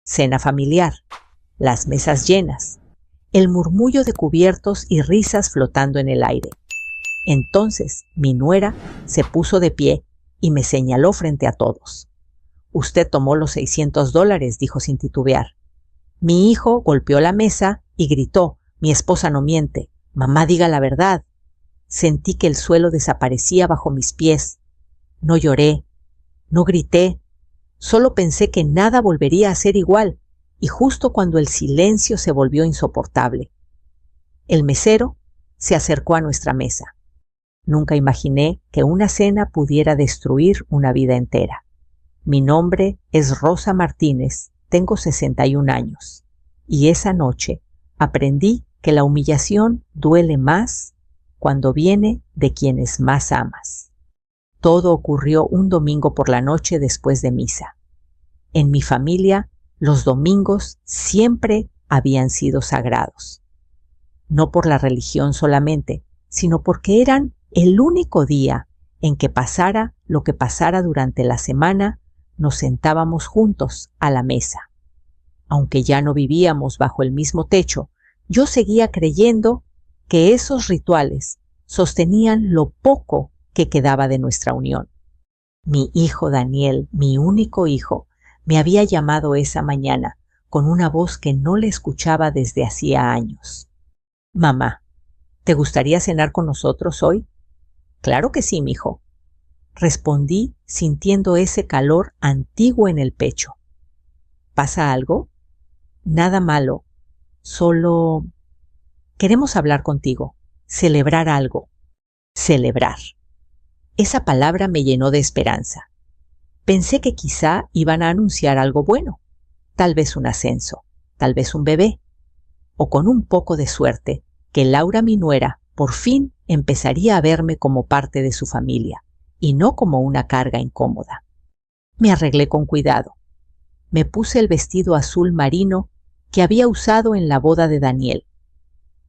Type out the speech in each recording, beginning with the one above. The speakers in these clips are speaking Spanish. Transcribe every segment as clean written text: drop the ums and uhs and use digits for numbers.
cena familiar, las mesas llenas, el murmullo de cubiertos y risas flotando en el aire. Entonces mi nuera se puso de pie y me señaló frente a todos. «Usted tomó los $600», dijo sin titubear. Mi hijo golpeó la mesa y gritó: «Mi esposa no miente. Mamá, diga la verdad». Sentí que el suelo desaparecía bajo mis pies. No lloré, no grité, solo pensé que nada volvería a ser igual, y justo cuando el silencio se volvió insoportable. El mesero se acercó a nuestra mesa. Nunca imaginé que una cena pudiera destruir una vida entera. Mi nombre es Rosa Martínez, tengo 61 años, y esa noche aprendí que la humillación duele más cuando viene de quienes más amas. Todo ocurrió un domingo por la noche después de misa. En mi familia, los domingos siempre habían sido sagrados. No por la religión solamente, sino porque eran el único día en que pasara lo que pasara durante la semana, nos sentábamos juntos a la mesa. Aunque ya no vivíamos bajo el mismo techo, yo seguía creyendo que esos rituales sostenían lo poco que quedaba de nuestra unión. Mi hijo Daniel, mi único hijo, me había llamado esa mañana con una voz que no le escuchaba desde hacía años. «Mamá, ¿te gustaría cenar con nosotros hoy?» «Claro que sí, mijo», respondí sintiendo ese calor antiguo en el pecho. «¿Pasa algo?» «Nada malo, solo queremos hablar contigo, celebrar algo». Celebrar. Esa palabra me llenó de esperanza. Pensé que quizá iban a anunciar algo bueno, tal vez un ascenso, tal vez un bebé, o con un poco de suerte, que Laura, mi nuera, por fin empezaría a verme como parte de su familia, y no como una carga incómoda. Me arreglé con cuidado. Me puse el vestido azul marino que había usado en la boda de Daniel,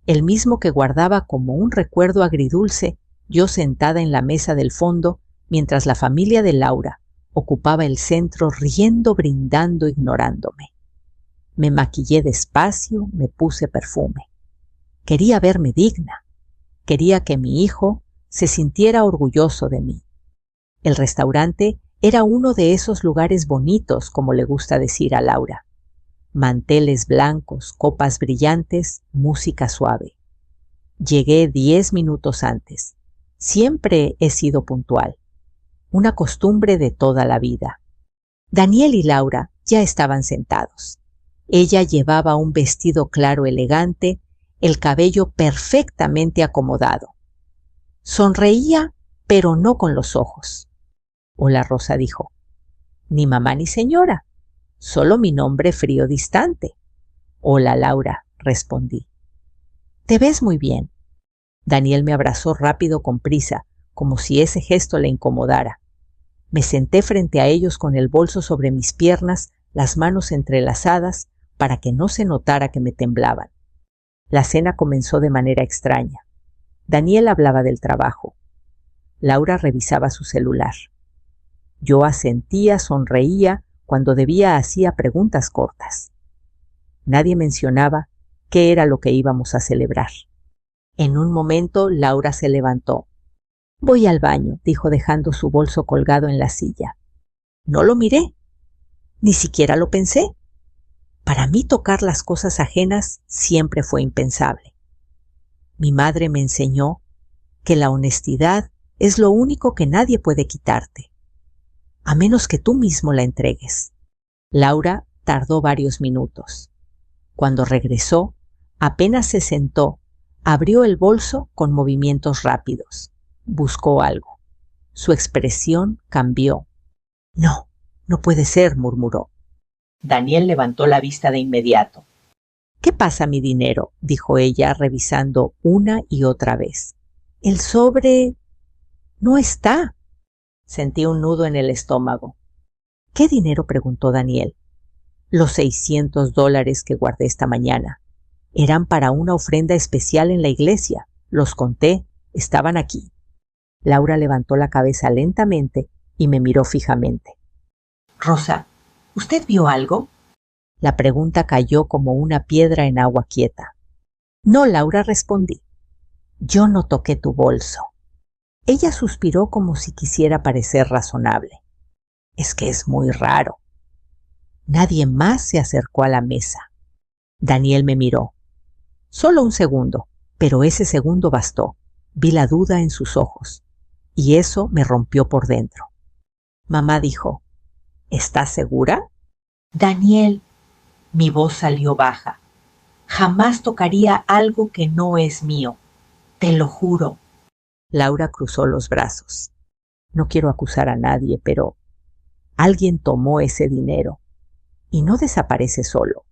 el mismo que guardaba como un recuerdo agridulce yo sentada en la mesa del fondo mientras la familia de Laura ocupaba el centro riendo, brindando, ignorándome. Me maquillé despacio, me puse perfume. Quería verme digna. Quería que mi hijo se sintiera orgulloso de mí. El restaurante era uno de esos lugares bonitos, como le gusta decir a Laura. Manteles blancos, copas brillantes, música suave. Llegué 10 minutos antes. Siempre he sido puntual. Una costumbre de toda la vida. Daniel y Laura ya estaban sentados. Ella llevaba un vestido claro elegante, el cabello perfectamente acomodado. Sonreía, pero no con los ojos. «Hola, Rosa», dijo. «Ni mamá ni señora, solo mi nombre frío distante». «Hola, Laura», respondí. «Te ves muy bien». Daniel me abrazó rápido con prisa, como si ese gesto le incomodara. Me senté frente a ellos con el bolso sobre mis piernas, las manos entrelazadas, para que no se notara que me temblaban. La cena comenzó de manera extraña. Daniel hablaba del trabajo. Laura revisaba su celular. Yo asentía, sonreía, cuando debía hacía preguntas cortas. Nadie mencionaba qué era lo que íbamos a celebrar. En un momento Laura se levantó. «Voy al baño», dijo dejando su bolso colgado en la silla. No lo miré, ni siquiera lo pensé. Para mí tocar las cosas ajenas siempre fue impensable. Mi madre me enseñó que la honestidad es lo único que nadie puede quitarte, a menos que tú mismo la entregues. Laura tardó varios minutos. Cuando regresó, apenas se sentó, abrió el bolso con movimientos rápidos. Buscó algo. Su expresión cambió. «No, no puede ser», murmuró. Daniel levantó la vista de inmediato. «¿Qué pasa, mi dinero?», dijo ella, revisando una y otra vez. «El sobre no está». Sentí un nudo en el estómago. «¿Qué dinero?», preguntó Daniel. «Los $600 que guardé esta mañana. Eran para una ofrenda especial en la iglesia. Los conté, estaban aquí». Laura levantó la cabeza lentamente y me miró fijamente. «Rosa, ¿usted vio algo?». La pregunta cayó como una piedra en agua quieta. No, Laura, respondí. Yo no toqué tu bolso. Ella suspiró como si quisiera parecer razonable. Es que es muy raro. Nadie más se acercó a la mesa. Daniel me miró. Solo un segundo, pero ese segundo bastó. Vi la duda en sus ojos, y eso me rompió por dentro. Mamá dijo, ¿estás segura? Daniel, mi voz salió baja. Jamás tocaría algo que no es mío. Te lo juro. Laura cruzó los brazos. No quiero acusar a nadie, pero alguien tomó ese dinero y no desaparece solo.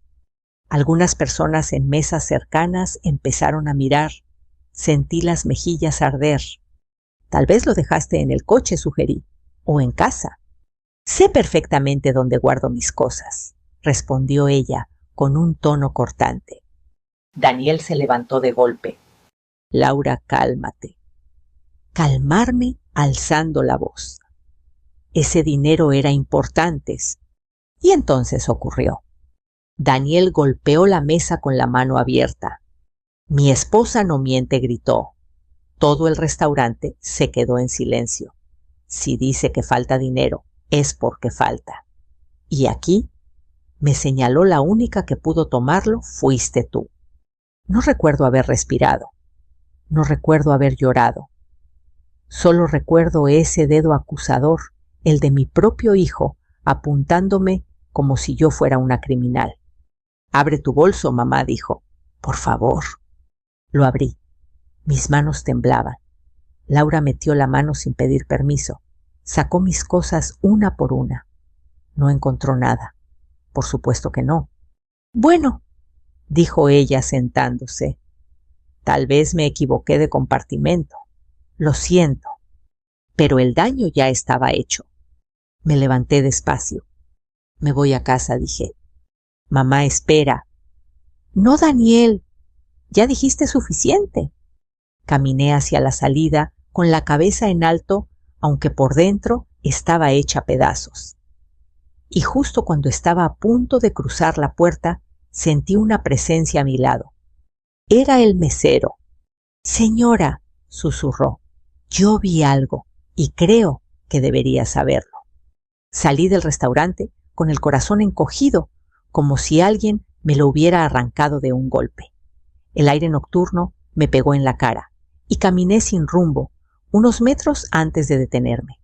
Algunas personas en mesas cercanas empezaron a mirar. Sentí las mejillas arder. Tal vez lo dejaste en el coche, sugerí, o en casa. Sé perfectamente dónde guardo mis cosas, respondió ella con un tono cortante. Daniel se levantó de golpe. Laura, cálmate. Calmarme alzando la voz. Ese dinero era importante. Y entonces ocurrió. Daniel golpeó la mesa con la mano abierta. Mi esposa no miente, gritó. Todo el restaurante se quedó en silencio. Si dice que falta dinero, es porque falta. Y aquí, me señaló, la única que pudo tomarlo fuiste tú. No recuerdo haber respirado. No recuerdo haber llorado. Solo recuerdo ese dedo acusador, el de mi propio hijo, apuntándome como si yo fuera una criminal. Abre tu bolso, mamá dijo. Por favor. Lo abrí. Mis manos temblaban. Laura metió la mano sin pedir permiso. Sacó mis cosas una por una. No encontró nada. Por supuesto que no. Bueno, dijo ella sentándose. Tal vez me equivoqué de compartimento. Lo siento. Pero el daño ya estaba hecho. Me levanté despacio. Me voy a casa, dije. Mamá, espera. No, Daniel. Ya dijiste suficiente. Caminé hacia la salida con la cabeza en alto, aunque por dentro estaba hecha pedazos. Y justo cuando estaba a punto de cruzar la puerta, sentí una presencia a mi lado. Era el mesero. Señora, susurró, yo vi algo y creo que debería saberlo. Salí del restaurante con el corazón encogido, como si alguien me lo hubiera arrancado de un golpe. El aire nocturno me pegó en la cara y caminé sin rumbo, unos metros antes de detenerme.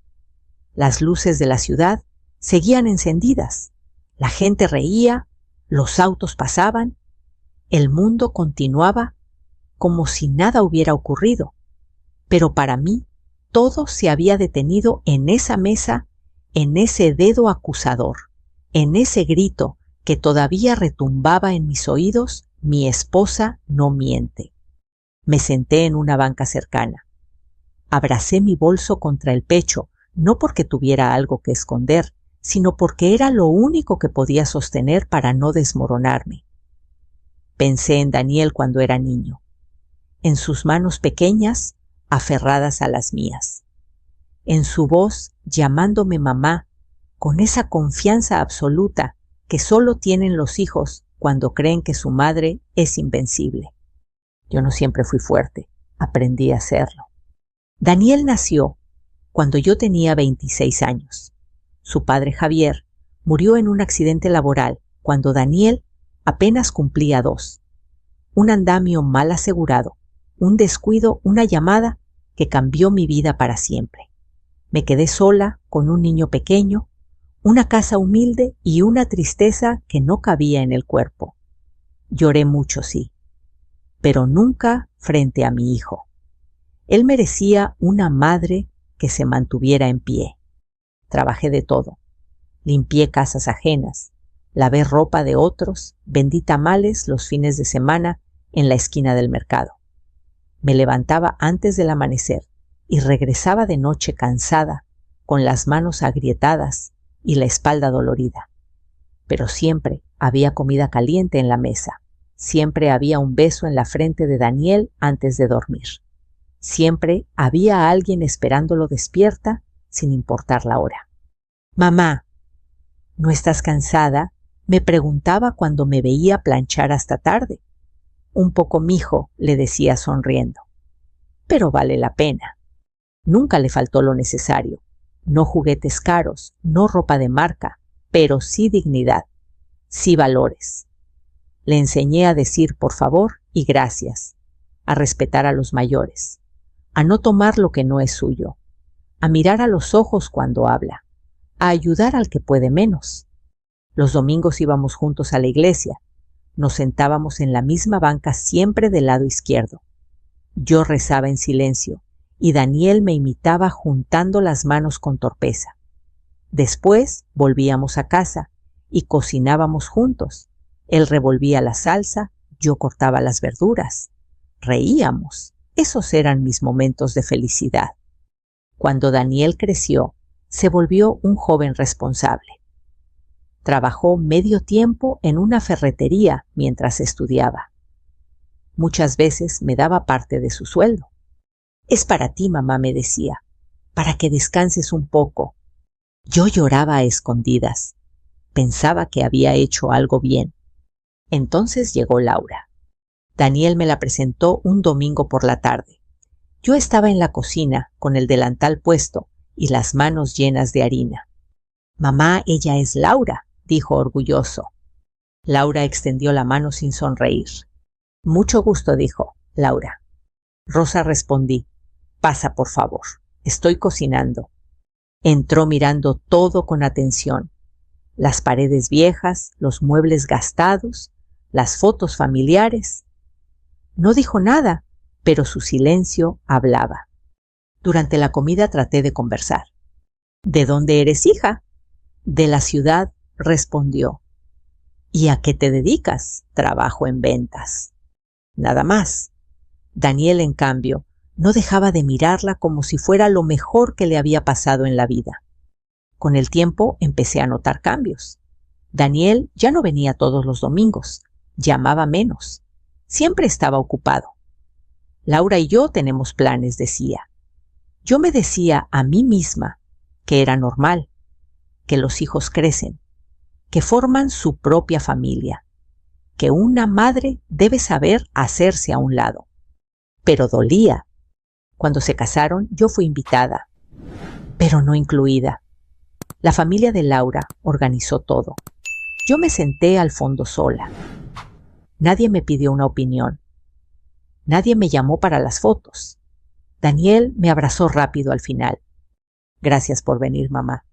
Las luces de la ciudad seguían encendidas, la gente reía, los autos pasaban, el mundo continuaba como si nada hubiera ocurrido. Pero para mí todo se había detenido en esa mesa, en ese dedo acusador, en ese grito que todavía retumbaba en mis oídos: mi esposa no miente. Me senté en una banca cercana. Abracé mi bolso contra el pecho, no porque tuviera algo que esconder, sino porque era lo único que podía sostener para no desmoronarme. Pensé en Daniel cuando era niño, en sus manos pequeñas aferradas a las mías, en su voz llamándome mamá, con esa confianza absoluta que solo tienen los hijos cuando creen que su madre es invencible. Yo no siempre fui fuerte, aprendí a serlo. Daniel nació cuando yo tenía 26 años. Su padre Javier murió en un accidente laboral cuando Daniel apenas cumplía 2. Un andamio mal asegurado, un descuido, una llamada que cambió mi vida para siempre. Me quedé sola con un niño pequeño, una casa humilde y una tristeza que no cabía en el cuerpo. Lloré mucho, sí, pero nunca frente a mi hijo. Él merecía una madre que se mantuviera en pie. Trabajé de todo. Limpié casas ajenas, lavé ropa de otros, vendí tamales los fines de semana en la esquina del mercado. Me levantaba antes del amanecer y regresaba de noche cansada, con las manos agrietadas y la espalda dolorida. Pero siempre había comida caliente en la mesa. Siempre había un beso en la frente de Daniel antes de dormir. Siempre había alguien esperándolo despierta, sin importar la hora. Mamá, ¿no estás cansada? Me preguntaba cuando me veía planchar hasta tarde. Un poco mijo, le decía sonriendo. Pero vale la pena. Nunca le faltó lo necesario. No juguetes caros, no ropa de marca, pero sí dignidad, sí valores. Le enseñé a decir por favor y gracias, a respetar a los mayores, a no tomar lo que no es suyo, a mirar a los ojos cuando habla, a ayudar al que puede menos. Los domingos íbamos juntos a la iglesia. Nos sentábamos en la misma banca siempre del lado izquierdo. Yo rezaba en silencio y Daniel me imitaba juntando las manos con torpeza. Después volvíamos a casa y cocinábamos juntos. Él revolvía la salsa, yo cortaba las verduras. Reíamos. Esos eran mis momentos de felicidad. Cuando Daniel creció, se volvió un joven responsable. Trabajó medio tiempo en una ferretería mientras estudiaba. Muchas veces me daba parte de su sueldo. «Es para ti, mamá», me decía, «para que descanses un poco». Yo lloraba a escondidas. Pensaba que había hecho algo bien. Entonces llegó Laura. Daniel me la presentó un domingo por la tarde. Yo estaba en la cocina con el delantal puesto y las manos llenas de harina. «Mamá, ella es Laura», dijo orgulloso. Laura extendió la mano sin sonreír. «Mucho gusto», dijo Laura. Rosa respondí. «Pasa, por favor. Estoy cocinando». Entró mirando todo con atención. Las paredes viejas, los muebles gastados, las fotos familiares. No dijo nada, pero su silencio hablaba. Durante la comida traté de conversar. «¿De dónde eres, hija?» «De la ciudad», respondió. «¿Y a qué te dedicas?» «Trabajo en ventas». Nada más. Daniel, en cambio, no dejaba de mirarla como si fuera lo mejor que le había pasado en la vida. Con el tiempo empecé a notar cambios. Daniel ya no venía todos los domingos, llamaba menos, siempre estaba ocupado. «Laura y yo tenemos planes», decía. Yo me decía a mí misma que era normal, que los hijos crecen, que forman su propia familia, que una madre debe saber hacerse a un lado. Pero dolía. Cuando se casaron, yo fui invitada, pero no incluida. La familia de Laura organizó todo. Yo me senté al fondo sola. Nadie me pidió una opinión. Nadie me llamó para las fotos. Daniel me abrazó rápido al final. «Gracias por venir, mamá».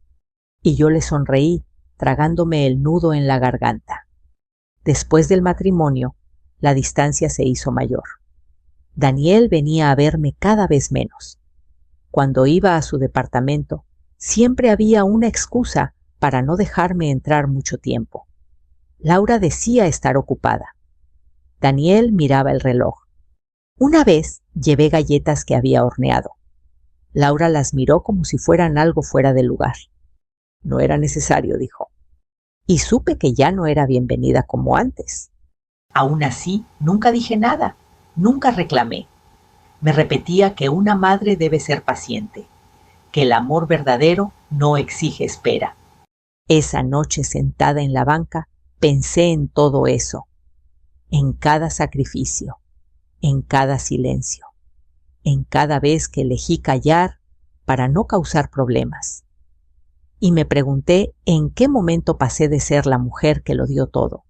Y yo le sonreí, tragándome el nudo en la garganta. Después del matrimonio, la distancia se hizo mayor. Daniel venía a verme cada vez menos. Cuando iba a su departamento, siempre había una excusa para no dejarme entrar mucho tiempo. Laura decía estar ocupada. Daniel miraba el reloj. Una vez llevé galletas que había horneado. Laura las miró como si fueran algo fuera de lugar. «No era necesario», dijo. Y supe que ya no era bienvenida como antes. Aún así, nunca dije nada, nunca reclamé. Me repetía que una madre debe ser paciente, que el amor verdadero no exige espera. Esa noche, sentada en la banca, pensé en todo eso, en cada sacrificio, en cada silencio, en cada vez que elegí callar para no causar problemas. Y me pregunté en qué momento pasé de ser la mujer que lo dio todo,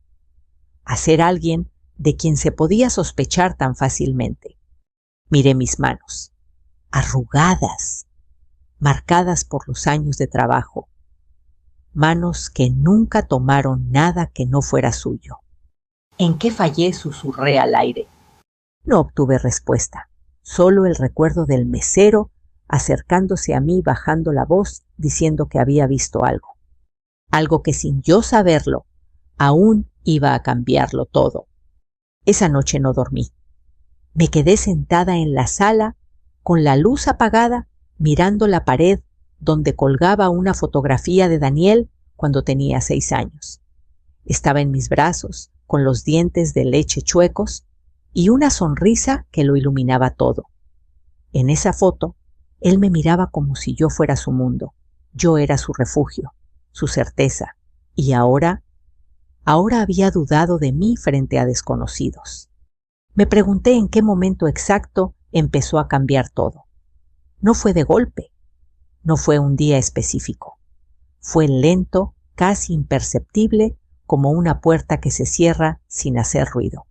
a ser alguien de quien se podía sospechar tan fácilmente. Miré mis manos, arrugadas, marcadas por los años de trabajo, manos que nunca tomaron nada que no fuera suyo. ¿En qué fallé?, susurré al aire. No obtuve respuesta, solo el recuerdo del mesero acercándose a mí bajando la voz diciendo que había visto algo. Algo que sin yo saberlo, aún iba a cambiarlo todo. Esa noche no dormí. Me quedé sentada en la sala con la luz apagada mirando la pared donde colgaba una fotografía de Daniel cuando tenía 6 años. Estaba en mis brazos con los dientes de leche chuecos y una sonrisa que lo iluminaba todo. En esa foto, él me miraba como si yo fuera su mundo. Yo era su refugio, su certeza. Y ahora Ahora había dudado de mí frente a desconocidos. Me pregunté en qué momento exacto empezó a cambiar todo. No fue de golpe, no fue un día específico. Fue lento, casi imperceptible, como una puerta que se cierra sin hacer ruido.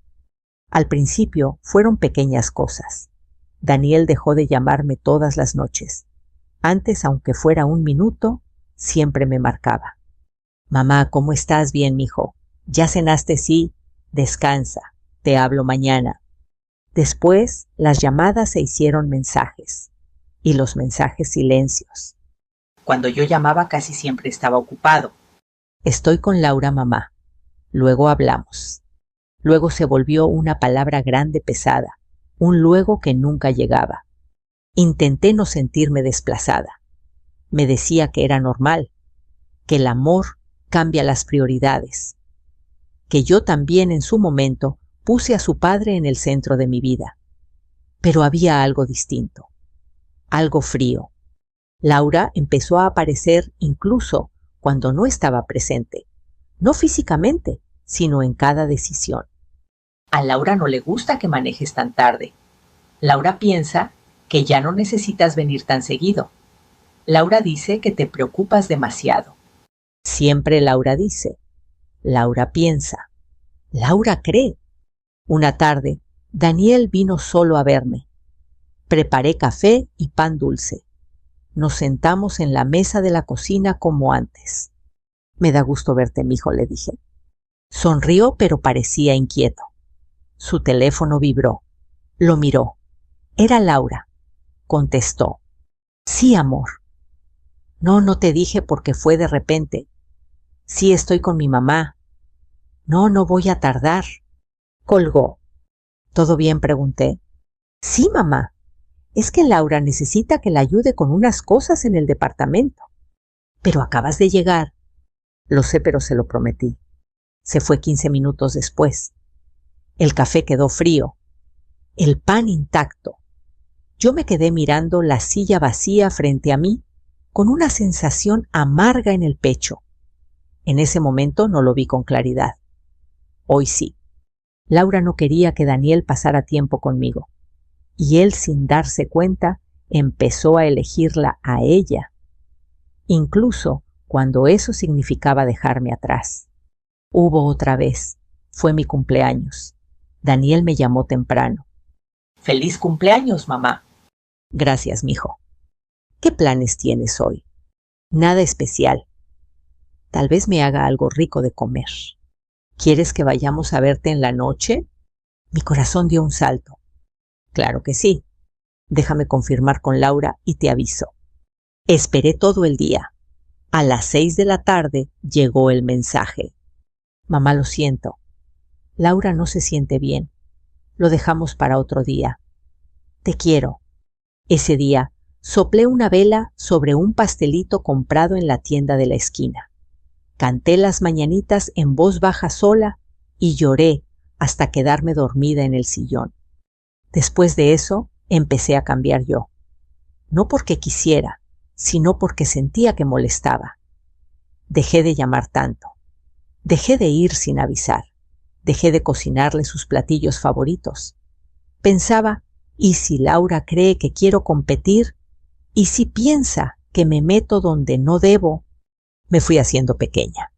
Al principio fueron pequeñas cosas. Daniel dejó de llamarme todas las noches. Antes, aunque fuera un minuto, siempre me marcaba. Mamá, ¿cómo estás? Bien, mijo. ¿Ya cenaste? Sí. Descansa. Te hablo mañana. Después, las llamadas se hicieron mensajes. Y los mensajes silencios. Cuando yo llamaba casi siempre estaba ocupado. Estoy con Laura, mamá. Luego hablamos. Luego se volvió una palabra grande pesada, un luego que nunca llegaba. Intenté no sentirme desplazada. Me decía que era normal, que el amor cambia las prioridades, que yo también en su momento puse a su padre en el centro de mi vida. Pero había algo distinto, algo frío. Laura empezó a aparecer incluso cuando no estaba presente, no físicamente, sino en cada decisión. A Laura no le gusta que manejes tan tarde. Laura piensa que ya no necesitas venir tan seguido. Laura dice que te preocupas demasiado. Siempre Laura dice. Laura piensa. Laura cree. Una tarde, Daniel vino solo a verme. Preparé café y pan dulce. Nos sentamos en la mesa de la cocina como antes. Me da gusto verte, mijo, le dije. Sonrió, pero parecía inquieto. Su teléfono vibró. Lo miró. Era Laura. Contestó. Sí, amor. No, no te dije porque fue de repente. Sí, estoy con mi mamá. No, no voy a tardar. Colgó. ¿Todo bien?, pregunté. Sí, mamá. Es que Laura necesita que la ayude con unas cosas en el departamento. Pero acabas de llegar. Lo sé, pero se lo prometí. Se fue 15 minutos después. El café quedó frío. El pan intacto. Yo me quedé mirando la silla vacía frente a mí con una sensación amarga en el pecho. En ese momento no lo vi con claridad. Hoy sí. Laura no quería que Daniel pasara tiempo conmigo. Y él, sin darse cuenta, empezó a elegirla a ella. Incluso cuando eso significaba dejarme atrás. Hubo otra vez. Fue mi cumpleaños. Daniel me llamó temprano. ¡Feliz cumpleaños, mamá! Gracias, mijo. ¿Qué planes tienes hoy? Nada especial. Tal vez me haga algo rico de comer. ¿Quieres que vayamos a verte en la noche? Mi corazón dio un salto. Claro que sí. Déjame confirmar con Laura y te aviso. Esperé todo el día. A las 6 de la tarde llegó el mensaje. Mamá, lo siento. Laura no se siente bien. Lo dejamos para otro día. Te quiero. Ese día soplé una vela sobre un pastelito comprado en la tienda de la esquina. Canté las mañanitas en voz baja sola y lloré hasta quedarme dormida en el sillón. Después de eso, empecé a cambiar yo. No porque quisiera, sino porque sentía que molestaba. Dejé de llamar tanto. Dejé de ir sin avisar. Dejé de cocinarle sus platillos favoritos. Pensaba, ¿y si Laura cree que quiero competir? ¿Y si piensa que me meto donde no debo? Me fui haciendo pequeña.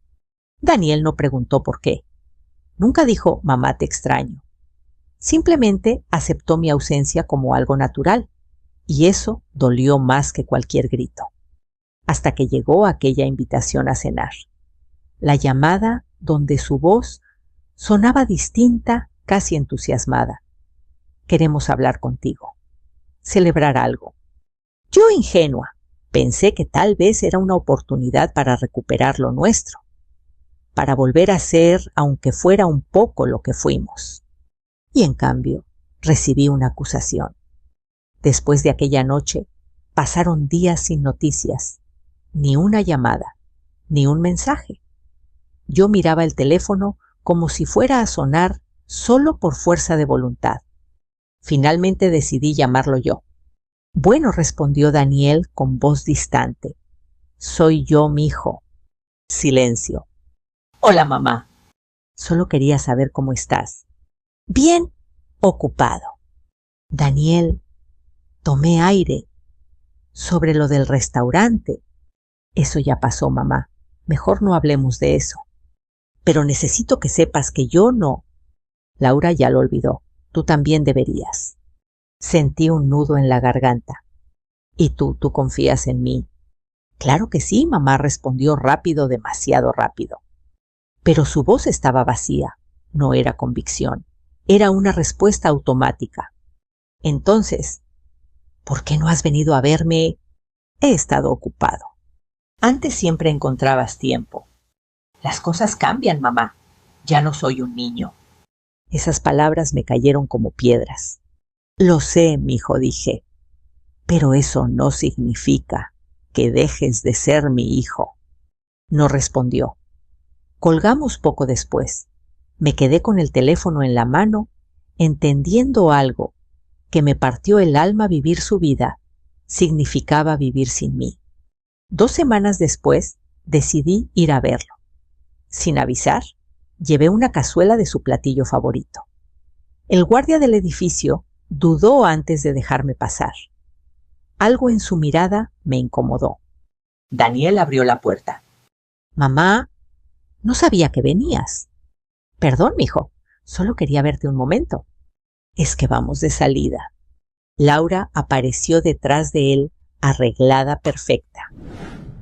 Daniel no preguntó por qué. Nunca dijo, mamá, te extraño. Simplemente aceptó mi ausencia como algo natural, y eso dolió más que cualquier grito. Hasta que llegó aquella invitación a cenar. La llamada donde su voz sonaba distinta, casi entusiasmada. Queremos hablar contigo. Celebrar algo. Yo, ingenua, pensé que tal vez era una oportunidad para recuperar lo nuestro, para volver a ser, aunque fuera un poco, lo que fuimos. Y en cambio, recibí una acusación. Después de aquella noche, pasaron días sin noticias, ni una llamada, ni un mensaje. Yo miraba el teléfono como si fuera a sonar solo por fuerza de voluntad. Finalmente decidí llamarlo yo. Bueno, respondió Daniel con voz distante. Soy yo, mijo. Silencio. Hola, mamá. Solo quería saber cómo estás. Bien, ocupado. Daniel, tomé aire. Sobre lo del restaurante. Eso ya pasó, mamá. Mejor no hablemos de eso. Pero necesito que sepas que yo no. Laura ya lo olvidó. Tú también deberías. Sentí un nudo en la garganta. ¿Y tú confías en mí? Claro que sí, mamá respondió rápido, demasiado rápido. Pero su voz estaba vacía. No era convicción. Era una respuesta automática. Entonces, ¿por qué no has venido a verme? He estado ocupado. Antes siempre encontrabas tiempo. Las cosas cambian, mamá. Ya no soy un niño. Esas palabras me cayeron como piedras. Lo sé, mijo, dije. Pero eso no significa que dejes de ser mi hijo. No respondió. Colgamos poco después. Me quedé con el teléfono en la mano, entendiendo algo que me partió el alma. Vivir su vida significaba vivir sin mí. 2 semanas después decidí ir a verlo. Sin avisar, llevé una cazuela de su platillo favorito. El guardia del edificio dudó antes de dejarme pasar. Algo en su mirada me incomodó. Daniel abrió la puerta. Mamá, no sabía que venías. Perdón, mijo, solo quería verte un momento. Es que vamos de salida. Laura apareció detrás de él, arreglada perfecta.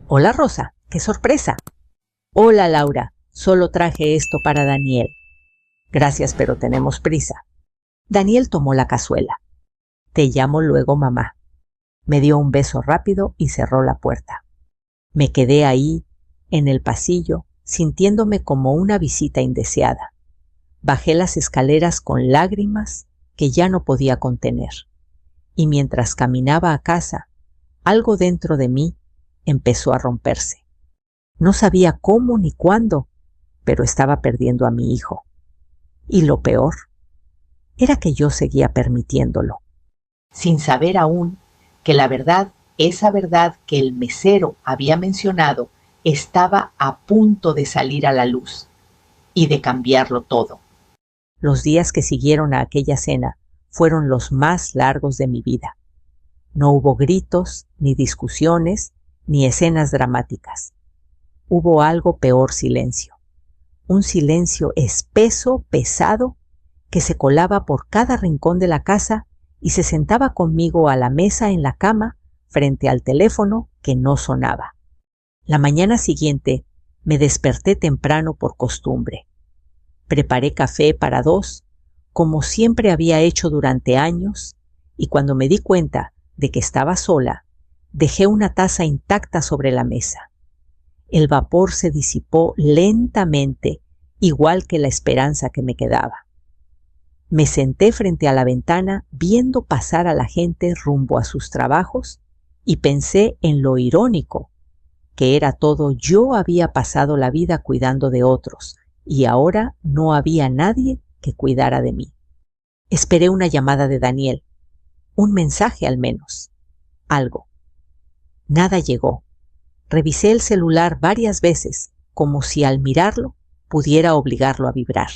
Hola, Rosa, qué sorpresa. Hola, Laura, solo traje esto para Daniel. Gracias, pero tenemos prisa. Daniel tomó la cazuela. Te llamo luego, mamá. Me dio un beso rápido y cerró la puerta. Me quedé ahí, en el pasillo, sintiéndome como una visita indeseada. Bajé las escaleras con lágrimas que ya no podía contener. Y mientras caminaba a casa, algo dentro de mí empezó a romperse. No sabía cómo ni cuándo, pero estaba perdiendo a mi hijo. Y lo peor era que yo seguía permitiéndolo, sin saber aún que la verdad, esa verdad que el mesero había mencionado, estaba a punto de salir a la luz y de cambiarlo todo. Los días que siguieron a aquella cena fueron los más largos de mi vida. No hubo gritos, ni discusiones, ni escenas dramáticas. Hubo algo peor: silencio. Un silencio espeso, pesado, que se colaba por cada rincón de la casa y se sentaba conmigo a la mesa en la cama, frente al teléfono que no sonaba. La mañana siguiente me desperté temprano por costumbre. Preparé café para 2, como siempre había hecho durante años, y cuando me di cuenta de que estaba sola, dejé una taza intacta sobre la mesa. El vapor se disipó lentamente, igual que la esperanza que me quedaba. Me senté frente a la ventana viendo pasar a la gente rumbo a sus trabajos y pensé en lo irónico que era todo. Yo había pasado la vida cuidando de otros y ahora no había nadie que cuidara de mí. Esperé una llamada de Daniel, un mensaje al menos, algo. Nada llegó. Revisé el celular varias veces, como si al mirarlo pudiera obligarlo a vibrar.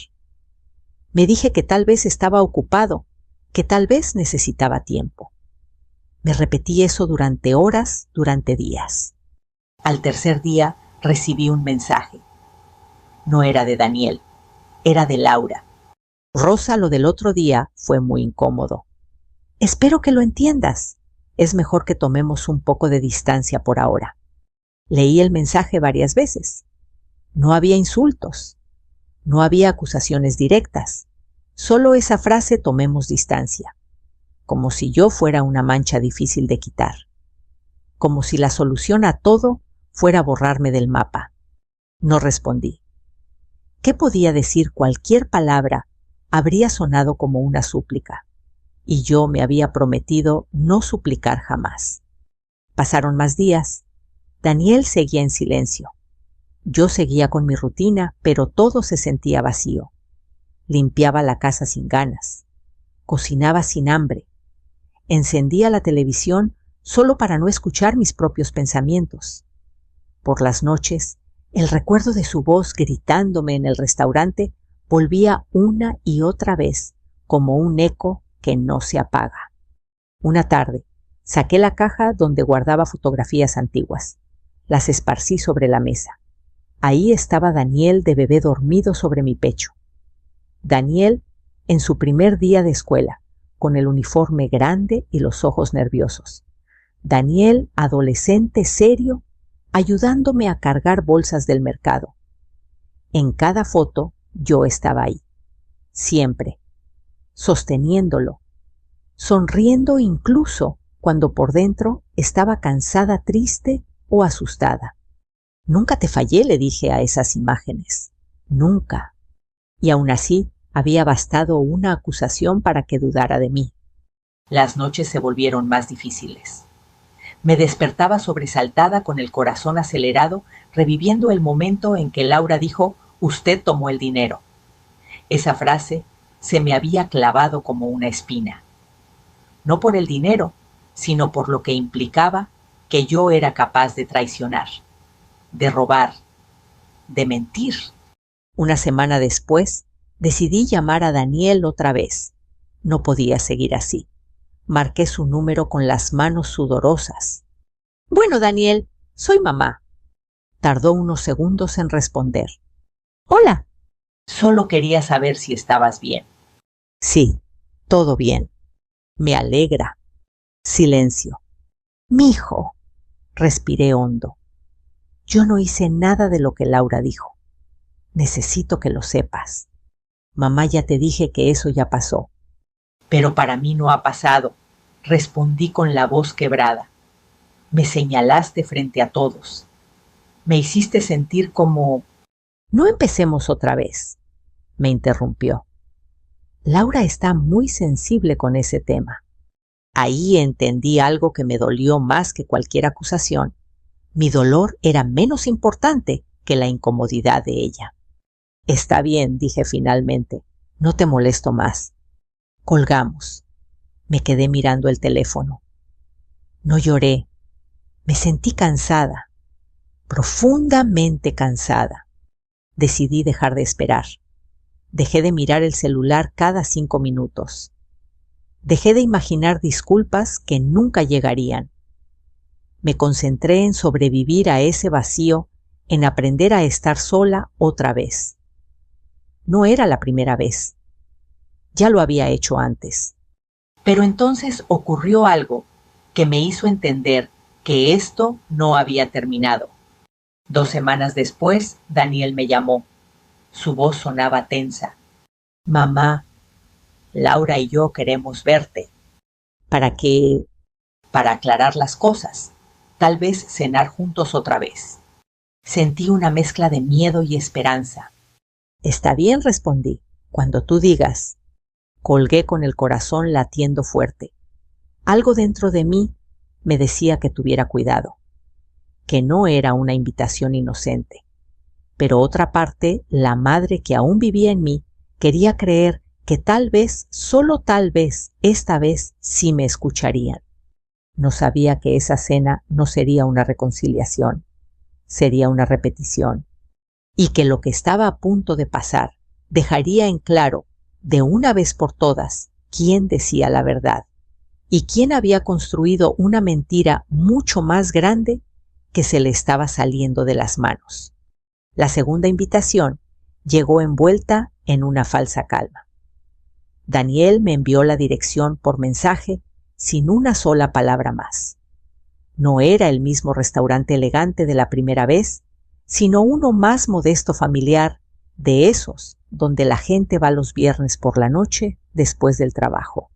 Me dije que tal vez estaba ocupado, que tal vez necesitaba tiempo. Me repetí eso durante horas, durante días. Al tercer día recibí un mensaje. No era de Daniel, era de Laura. Rosa, lo del otro día fue muy incómodo. Espero que lo entiendas. Es mejor que tomemos un poco de distancia por ahora. Leí el mensaje varias veces. No había insultos. No había acusaciones directas. Solo esa frase: tomemos distancia. Como si yo fuera una mancha difícil de quitar. Como si la solución a todo fuera borrarme del mapa. No respondí. ¿Qué podía decir? Cualquier palabra habría sonado como una súplica. Y yo me había prometido no suplicar jamás. Pasaron más días. Daniel seguía en silencio. Yo seguía con mi rutina, pero todo se sentía vacío. Limpiaba la casa sin ganas. Cocinaba sin hambre. Encendía la televisión solo para no escuchar mis propios pensamientos. Por las noches, el recuerdo de su voz gritándome en el restaurante volvía una y otra vez como un eco que no se apaga. Una tarde, saqué la caja donde guardaba fotografías antiguas. Las esparcí sobre la mesa. Ahí estaba Daniel de bebé dormido sobre mi pecho. Daniel en su primer día de escuela, con el uniforme grande y los ojos nerviosos. Daniel, adolescente serio, ayudándome a cargar bolsas del mercado. En cada foto yo estaba ahí, siempre, sosteniéndolo, sonriendo incluso cuando por dentro estaba cansada, triste o asustada. Nunca te fallé, le dije a esas imágenes. Nunca. Y aún así había bastado una acusación para que dudara de mí. Las noches se volvieron más difíciles. Me despertaba sobresaltada con el corazón acelerado, reviviendo el momento en que Laura dijo: «Usted tomó el dinero». Esa frase se me había clavado como una espina. No por el dinero, sino por lo que implicaba que yo era capaz de traicionar, de robar, de mentir. Una semana después, decidí llamar a Daniel otra vez. No podía seguir así. Marqué su número con las manos sudorosas. «Bueno, Daniel, soy mamá». Tardó unos segundos en responder. «Hola». «Solo quería saber si estabas bien». «Sí, todo bien». «Me alegra». Silencio. «Mijo», respiré hondo. «Yo no hice nada de lo que Laura dijo. Necesito que lo sepas. Mamá, ya te dije que eso ya pasó». «Pero para mí no ha pasado», respondí con la voz quebrada. «Me señalaste frente a todos. Me hiciste sentir como...». «No empecemos otra vez», me interrumpió. Laura está muy sensible con ese tema. Ahí entendí algo que me dolió más que cualquier acusación. Mi dolor era menos importante que la incomodidad de ella. «Está bien», dije finalmente. «No te molesto más». Colgamos. Me quedé mirando el teléfono. No lloré. Me sentí cansada, profundamente cansada. Decidí dejar de esperar. Dejé de mirar el celular cada 5 minutos. Dejé de imaginar disculpas que nunca llegarían. Me concentré en sobrevivir a ese vacío, en aprender a estar sola otra vez. No era la primera vez. Ya lo había hecho antes. Pero entonces ocurrió algo que me hizo entender que esto no había terminado. 2 semanas después, Daniel me llamó. Su voz sonaba tensa. «Mamá, Laura y yo queremos verte». «¿Para qué?» «Para aclarar las cosas. Tal vez cenar juntos otra vez». Sentí una mezcla de miedo y esperanza. «Está bien», respondí. «Cuando tú digas». Colgué con el corazón latiendo fuerte. Algo dentro de mí me decía que tuviera cuidado, que no era una invitación inocente. Pero otra parte, la madre que aún vivía en mí, quería creer que tal vez, solo tal vez, esta vez sí me escucharían. No sabía que esa cena no sería una reconciliación, sería una repetición, y que lo que estaba a punto de pasar dejaría en claro, de una vez por todas, quién decía la verdad y quién había construido una mentira mucho más grande que se le estaba saliendo de las manos. La segunda invitación llegó envuelta en una falsa calma. Daniel me envió la dirección por mensaje sin una sola palabra más. No era el mismo restaurante elegante de la primera vez, sino uno más modesto, familiar, de esos donde la gente va los viernes por la noche después del trabajo.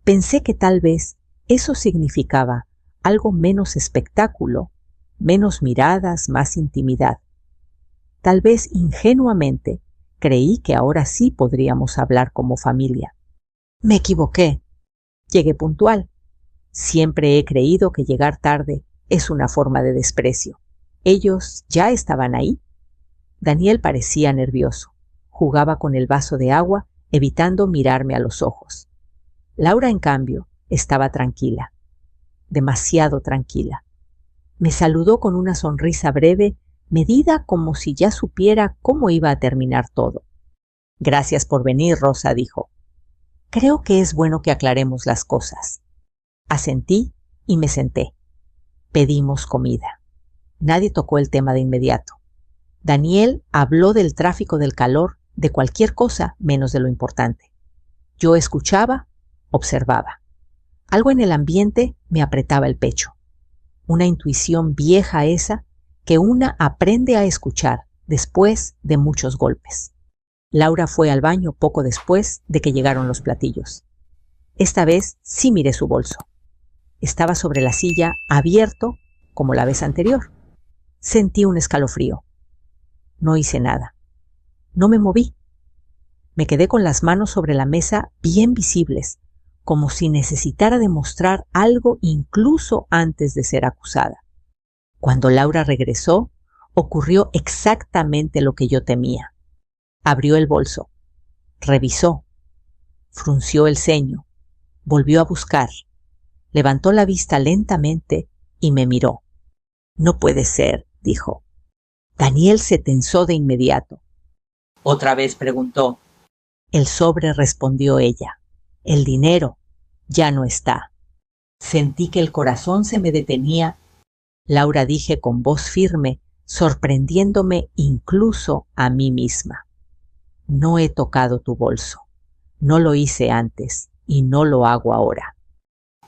Pensé que tal vez eso significaba algo menos espectáculo, menos miradas, más intimidad. Tal vez ingenuamente creí que ahora sí podríamos hablar como familia. Me equivoqué. Llegué puntual. Siempre he creído que llegar tarde es una forma de desprecio. ¿Ellos ya estaban ahí? Daniel parecía nervioso. Jugaba con el vaso de agua, evitando mirarme a los ojos. Laura, en cambio, estaba tranquila. Demasiado tranquila. Me saludó con una sonrisa breve, medida como si ya supiera cómo iba a terminar todo. Gracias por venir, Rosa, dijo. Creo que es bueno que aclaremos las cosas. Asentí y me senté. Pedimos comida. Nadie tocó el tema de inmediato. Daniel habló del tráfico del calor, de cualquier cosa menos de lo importante. Yo escuchaba, observaba. Algo en el ambiente me apretaba el pecho. Una intuición vieja esa que una aprende a escuchar después de muchos golpes. Laura fue al baño poco después de que llegaron los platillos. Esta vez sí miré su bolso. Estaba sobre la silla, abierto, como la vez anterior. Sentí un escalofrío. No hice nada. No me moví. Me quedé con las manos sobre la mesa bien visibles, como si necesitara demostrar algo incluso antes de ser acusada. Cuando Laura regresó, ocurrió exactamente lo que yo temía. Abrió el bolso, revisó, frunció el ceño, volvió a buscar, levantó la vista lentamente y me miró. No puede ser, dijo. Daniel se tensó de inmediato. ¿Otra vez?, preguntó. El sobre, respondió ella. El dinero ya no está. Sentí que el corazón se me detenía. Laura, dije con voz firme, sorprendiéndome incluso a mí misma. No he tocado tu bolso. No lo hice antes y no lo hago ahora.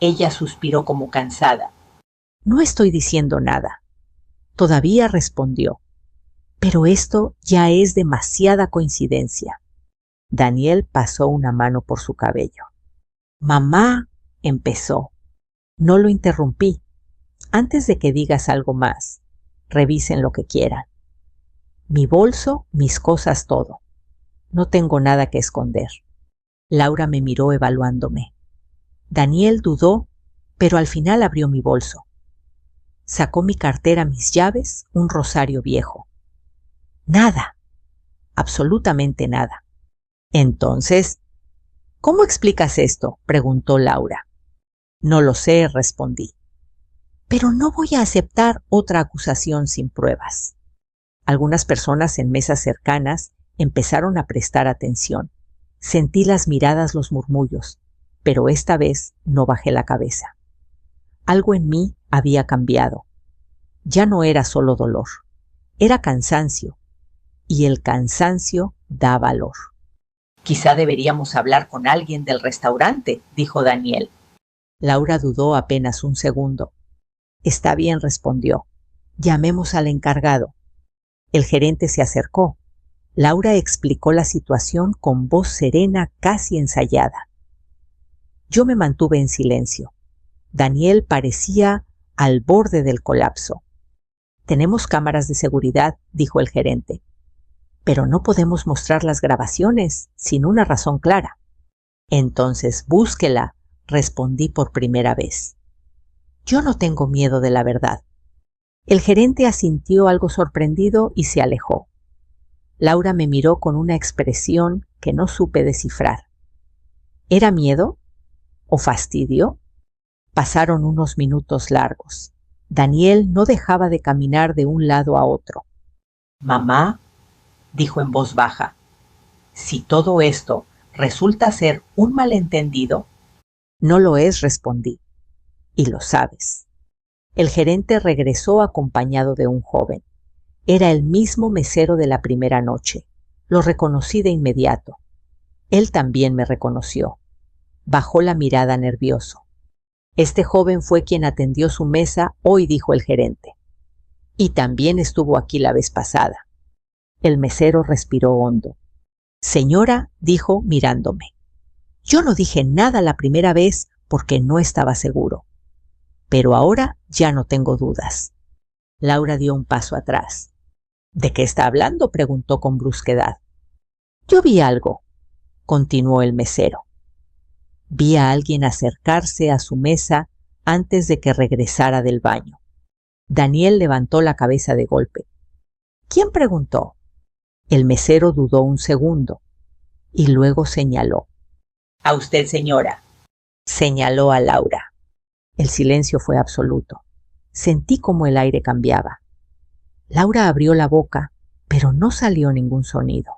Ella suspiró como cansada. No estoy diciendo nada. Todavía, respondió. Pero esto ya es demasiada coincidencia. Daniel pasó una mano por su cabello. Mamá, empezó. No lo interrumpí. Antes de que digas algo más, revisen lo que quieran. Mi bolso, mis cosas, todo. No tengo nada que esconder. Laura me miró evaluándome. Daniel dudó, pero al final abrió mi bolso. Sacó mi cartera, mis llaves, un rosario viejo. Nada. Absolutamente nada. Entonces, ¿cómo explicas esto?, preguntó Laura. No lo sé, respondí. Pero no voy a aceptar otra acusación sin pruebas. Algunas personas en mesas cercanas empezaron a prestar atención. Sentí las miradas, los murmullos, pero esta vez no bajé la cabeza. Algo en mí había cambiado. Ya no era solo dolor, era cansancio, y el cansancio da valor. Quizá deberíamos hablar con alguien del restaurante, dijo Daniel. Laura dudó apenas un segundo. Está bien, respondió. Llamemos al encargado. El gerente se acercó. Laura explicó la situación con voz serena, casi ensayada. Yo me mantuve en silencio. Daniel parecía al borde del colapso. Tenemos cámaras de seguridad, dijo el gerente. Pero no podemos mostrar las grabaciones sin una razón clara. Entonces búsquela, respondí por primera vez. Yo no tengo miedo de la verdad. El gerente asintió algo sorprendido y se alejó. Laura me miró con una expresión que no supe descifrar. ¿Era miedo? ¿O fastidio? Pasaron unos minutos largos. Daniel no dejaba de caminar de un lado a otro. Mamá, dijo en voz baja, si todo esto resulta ser un malentendido. No lo es, respondí. Y lo sabes. El gerente regresó acompañado de un joven. Era el mismo mesero de la primera noche. Lo reconocí de inmediato. Él también me reconoció. Bajó la mirada nervioso. Este joven fue quien atendió su mesa hoy, dijo el gerente. Y también estuvo aquí la vez pasada. El mesero respiró hondo. Señora, dijo mirándome. Yo no dije nada la primera vez porque no estaba seguro. Pero ahora ya no tengo dudas. Laura dio un paso atrás. ¿De qué está hablando?, preguntó con brusquedad. Yo vi algo, continuó el mesero. Vi a alguien acercarse a su mesa antes de que regresara del baño. Daniel levantó la cabeza de golpe. ¿Quién?, preguntó. El mesero dudó un segundo y luego señaló. A usted, señora. Señaló a Laura. El silencio fue absoluto. Sentí como el aire cambiaba. Laura abrió la boca, pero no salió ningún sonido.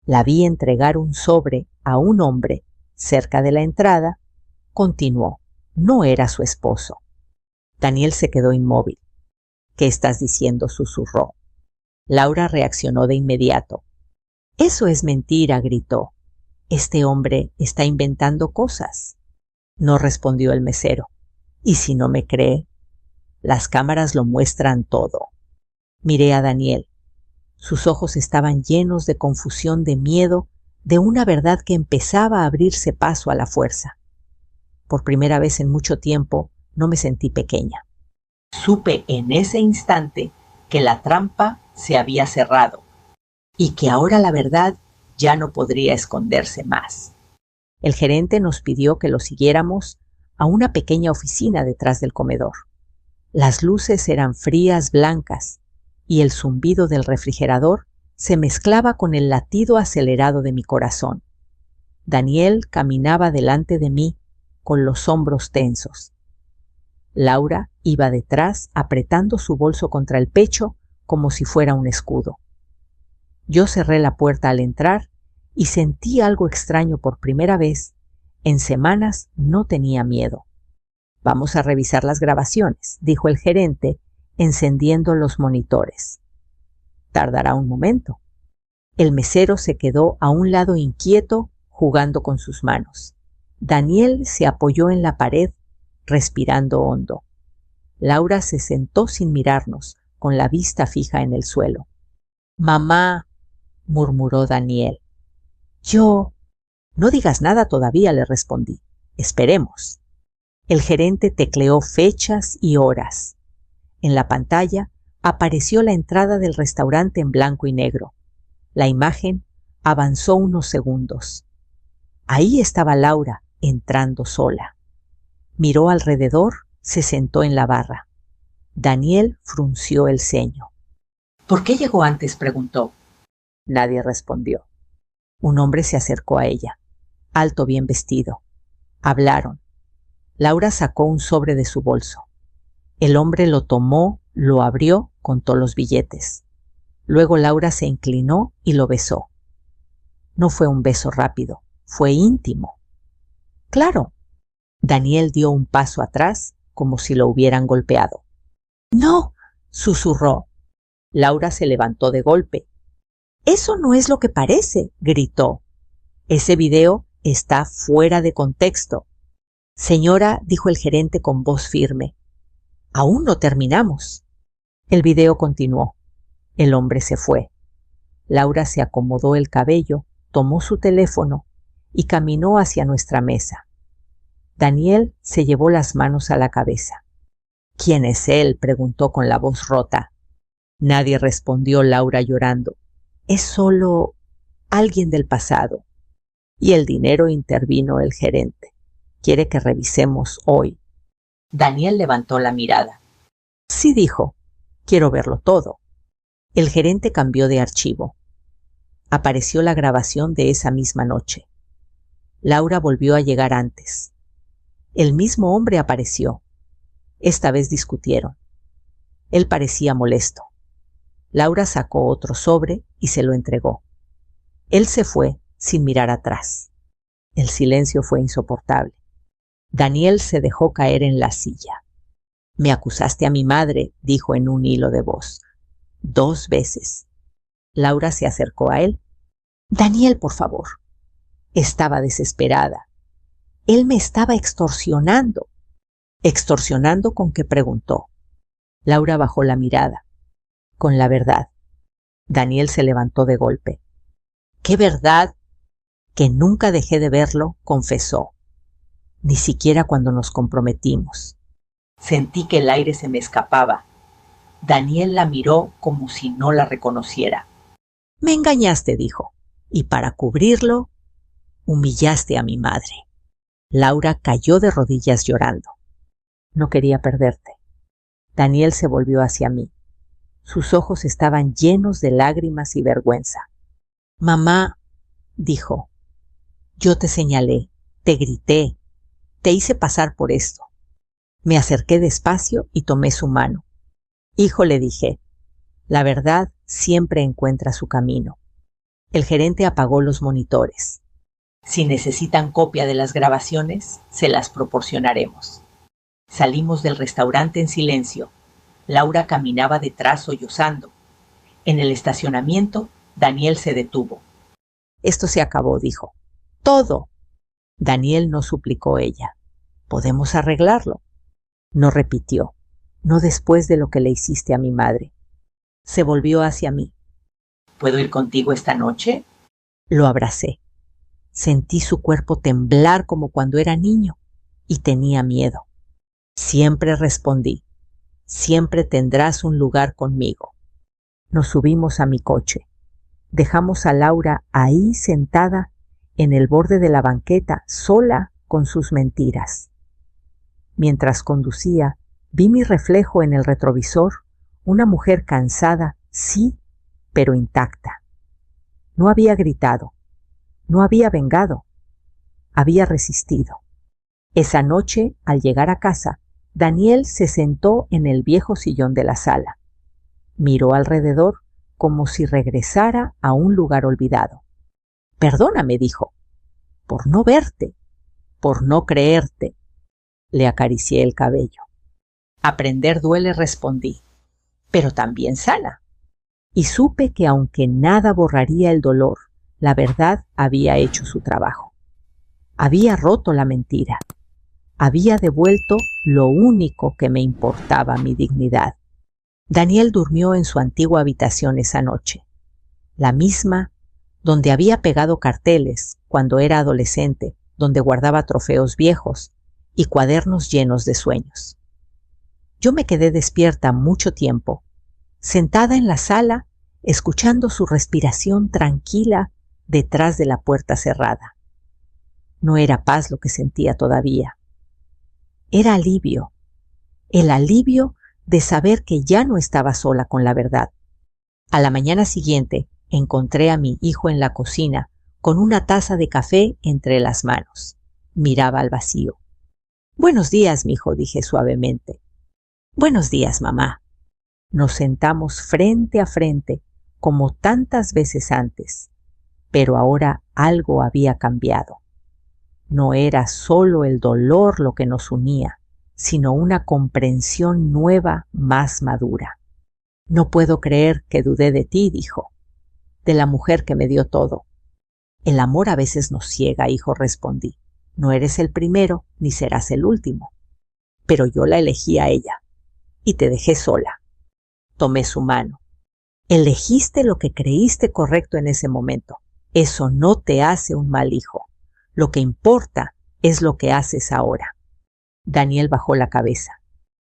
La vi entregar un sobre a un hombre cerca de la entrada. Continuó. No era su esposo. Daniel se quedó inmóvil. ¿Qué estás diciendo?, susurró. Laura reaccionó de inmediato. Eso es mentira, gritó. Este hombre está inventando cosas. No respondió el mesero. ¿Y si no me cree? Las cámaras lo muestran todo. Miré a Daniel. Sus ojos estaban llenos de confusión, de miedo, de una verdad que empezaba a abrirse paso a la fuerza. Por primera vez en mucho tiempo no me sentí pequeña. Supe en ese instante que la trampa se había cerrado y que ahora la verdad ya no podría esconderse más. El gerente nos pidió que lo siguiéramos a una pequeña oficina detrás del comedor. Las luces eran frías, blancas, y el zumbido del refrigerador se mezclaba con el latido acelerado de mi corazón. Daniel caminaba delante de mí con los hombros tensos. Laura iba detrás apretando su bolso contra el pecho como si fuera un escudo. Yo cerré la puerta al entrar y sentí algo extraño por primera vez. En semanas no tenía miedo. Vamos a revisar las grabaciones, dijo el gerente, encendiendo los monitores. Tardará un momento. El mesero se quedó a un lado inquieto, jugando con sus manos. Daniel se apoyó en la pared, respirando hondo. Laura se sentó sin mirarnos, con la vista fija en el suelo. «Mamá», murmuró Daniel. «Yo...» «No digas nada todavía», le respondí. «Esperemos». El gerente tecleó fechas y horas. En la pantalla apareció la entrada del restaurante en blanco y negro. La imagen avanzó unos segundos. Ahí estaba Laura, entrando sola. Miró alrededor, se sentó en la barra. Daniel frunció el ceño. «¿Por qué llegó antes?», preguntó. Nadie respondió. Un hombre se acercó a ella, alto, bien vestido. Hablaron. Laura sacó un sobre de su bolso. El hombre lo tomó, lo abrió, contó los billetes. Luego Laura se inclinó y lo besó. No fue un beso rápido, fue íntimo. «Claro». Daniel dio un paso atrás, como si lo hubieran golpeado. «No», susurró. Laura se levantó de golpe. «Eso no es lo que parece», gritó. «Ese video está fuera de contexto». «Señora», dijo el gerente con voz firme, «aún no terminamos». El video continuó. El hombre se fue. Laura se acomodó el cabello, tomó su teléfono y caminó hacia nuestra mesa. Daniel se llevó las manos a la cabeza. «¿Quién es él?», preguntó con la voz rota. Nadie respondió, Laura llorando. «Es solo alguien del pasado». «Y el dinero», intervino el gerente. «Quiere que revisemos hoy». Daniel levantó la mirada. «Sí», dijo. «Quiero verlo todo». El gerente cambió de archivo. Apareció la grabación de esa misma noche. Laura volvió a llegar antes. El mismo hombre apareció. Esta vez discutieron. Él parecía molesto. Laura sacó otro sobre y se lo entregó. Él se fue sin mirar atrás. El silencio fue insoportable. Daniel se dejó caer en la silla. «Me acusaste a mi madre», dijo en un hilo de voz. «2 veces». Laura se acercó a él. «Daniel, por favor». Estaba desesperada. Él me estaba extorsionando. «¿Extorsionando con qué?», preguntó. Laura bajó la mirada. «Con la verdad». Daniel se levantó de golpe. «¿Qué verdad?». «Que nunca dejé de verlo», confesó. «Ni siquiera cuando nos comprometimos». Sentí que el aire se me escapaba. Daniel la miró como si no la reconociera. «Me engañaste», dijo, «y para cubrirlo, humillaste a mi madre». Laura cayó de rodillas llorando. «No quería perderte». Daniel se volvió hacia mí. Sus ojos estaban llenos de lágrimas y vergüenza. «Mamá», dijo, «yo te señalé, te grité, te hice pasar por esto». Me acerqué despacio y tomé su mano. «Hijo», le dije, «la verdad siempre encuentra su camino». El gerente apagó los monitores. Si necesitan copia de las grabaciones, se las proporcionaremos. Salimos del restaurante en silencio. Laura caminaba detrás sollozando. En el estacionamiento, Daniel se detuvo. Esto se acabó, dijo. ¡Todo! Daniel, no, suplicó ella. Podemos arreglarlo. No repitió. No después de lo que le hiciste a mi madre. Se volvió hacia mí. ¿Puedo ir contigo esta noche? Lo abracé. Sentí su cuerpo temblar como cuando era niño y tenía miedo. Siempre respondí. Siempre tendrás un lugar conmigo. Nos subimos a mi coche. Dejamos a Laura ahí sentada en el borde de la banqueta, sola con sus mentiras. Mientras conducía, vi mi reflejo en el retrovisor, una mujer cansada, sí, pero intacta. No había gritado, no había vengado, había resistido. Esa noche, al llegar a casa, Daniel se sentó en el viejo sillón de la sala. Miró alrededor como si regresara a un lugar olvidado. Perdóname, dijo, por no verte, por no creerte. Le acaricié el cabello. Aprender duele, respondí, pero también sana. Y supe que aunque nada borraría el dolor, la verdad había hecho su trabajo. Había roto la mentira. Había devuelto lo único que me importaba, mi dignidad. Daniel durmió en su antigua habitación esa noche, la misma donde había pegado carteles cuando era adolescente, donde guardaba trofeos viejos y cuadernos llenos de sueños. Yo me quedé despierta mucho tiempo, sentada en la sala, escuchando su respiración tranquila detrás de la puerta cerrada. No era paz lo que sentía todavía. Era alivio, el alivio de saber que ya no estaba sola con la verdad. A la mañana siguiente encontré a mi hijo en la cocina con una taza de café entre las manos. Miraba al vacío. «Buenos días, mijo», dije suavemente. «Buenos días, mamá». Nos sentamos frente a frente, como tantas veces antes, pero ahora algo había cambiado. No era solo el dolor lo que nos unía, sino una comprensión nueva, más madura. «No puedo creer que dudé de ti», dijo, «de la mujer que me dio todo». «El amor a veces nos ciega, hijo», respondí. «No eres el primero, ni serás el último. Pero yo la elegí a ella, y te dejé sola». Tomé su mano. «Elegiste lo que creíste correcto en ese momento. Eso no te hace un mal hijo. Lo que importa es lo que haces ahora». Daniel bajó la cabeza.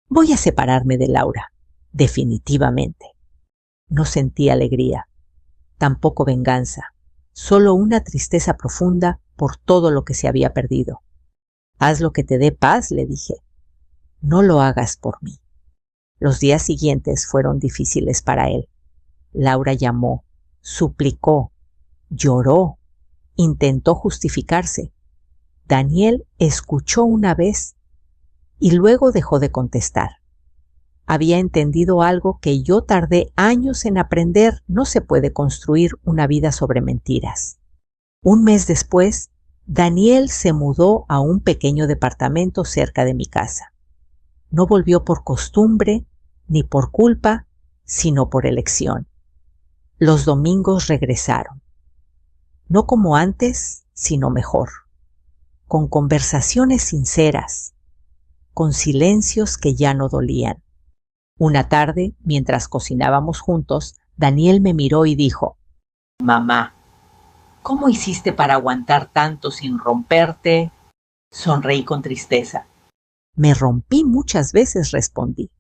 «Voy a separarme de Laura, definitivamente». No sentí alegría, tampoco venganza, solo una tristeza profunda por todo lo que se había perdido. «Haz lo que te dé paz», le dije. «No lo hagas por mí». Los días siguientes fueron difíciles para él. Laura llamó, suplicó, lloró, intentó justificarse. Daniel escuchó una vez y luego dejó de contestar. Había entendido algo que yo tardé años en aprender. No se puede construir una vida sobre mentiras. Un mes después, Daniel se mudó a un pequeño departamento cerca de mi casa. No volvió por costumbre ni por culpa, sino por elección. Los domingos regresaron. No como antes, sino mejor. Con conversaciones sinceras, con silencios que ya no dolían. Una tarde, mientras cocinábamos juntos, Daniel me miró y dijo: «Mamá, ¿cómo hiciste para aguantar tanto sin romperte?» Sonreí con tristeza. «Me rompí muchas veces», respondí,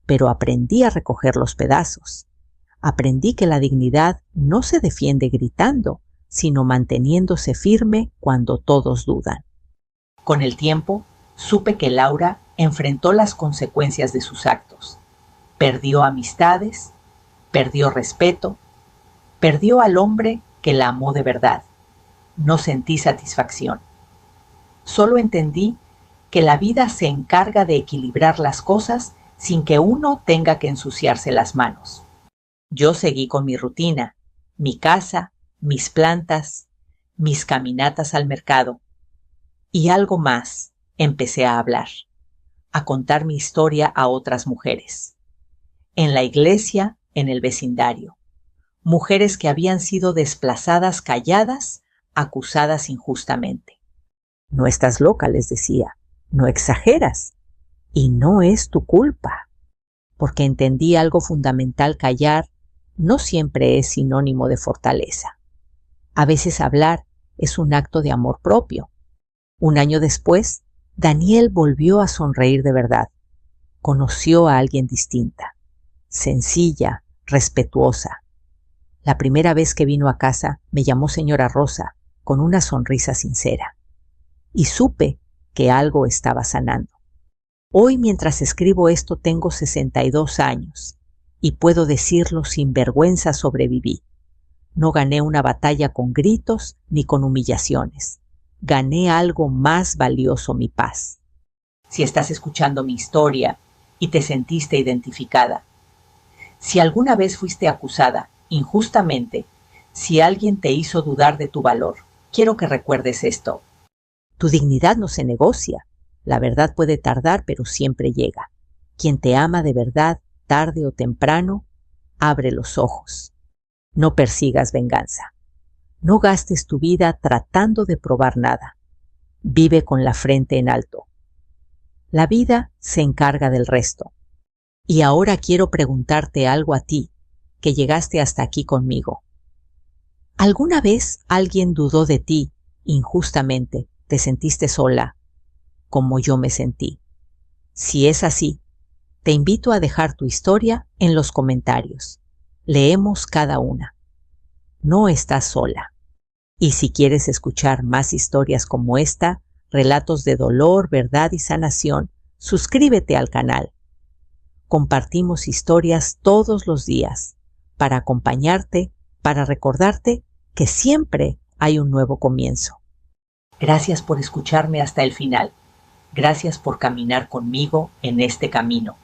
«pero aprendí a recoger los pedazos. Aprendí que la dignidad no se defiende gritando, sino manteniéndose firme cuando todos dudan». Con el tiempo, supe que Laura enfrentó las consecuencias de sus actos. Perdió amistades, perdió respeto, perdió al hombre que la amó de verdad. No sentí satisfacción. Solo entendí que la vida se encarga de equilibrar las cosas sin que uno tenga que ensuciarse las manos. Yo seguí con mi rutina, mi casa, mis plantas, mis caminatas al mercado. Y algo más, empecé a hablar, a contar mi historia a otras mujeres. En la iglesia, en el vecindario. Mujeres que habían sido desplazadas calladas, acusadas injustamente. No estás loca, les decía, no exageras. Y no es tu culpa. Porque entendí algo fundamental: callar no siempre es sinónimo de fortaleza. A veces hablar es un acto de amor propio. Un año después, Daniel volvió a sonreír de verdad. Conoció a alguien distinta, sencilla, respetuosa. La primera vez que vino a casa me llamó señora Rosa, con una sonrisa sincera. Y supe que algo estaba sanando. Hoy, mientras escribo esto, tengo 62 años y puedo decirlo sin vergüenza: sobreviví. No gané una batalla con gritos ni con humillaciones. Gané algo más valioso: mi paz. Si estás escuchando mi historia y te sentiste identificada, si alguna vez fuiste acusada injustamente, si alguien te hizo dudar de tu valor, quiero que recuerdes esto. Tu dignidad no se negocia. La verdad puede tardar, pero siempre llega. Quien te ama de verdad, tarde o temprano, abre los ojos. No persigas venganza. No gastes tu vida tratando de probar nada. Vive con la frente en alto. La vida se encarga del resto. Y ahora quiero preguntarte algo a ti, que llegaste hasta aquí conmigo. ¿Alguna vez alguien dudó de ti injustamente? ¿Te sentiste sola, como yo me sentí? Si es así, te invito a dejar tu historia en los comentarios. Leemos cada una. No estás sola. Y si quieres escuchar más historias como esta, relatos de dolor, verdad y sanación, suscríbete al canal. Compartimos historias todos los días para acompañarte, para recordarte que siempre hay un nuevo comienzo. Gracias por escucharme hasta el final. Gracias por caminar conmigo en este camino.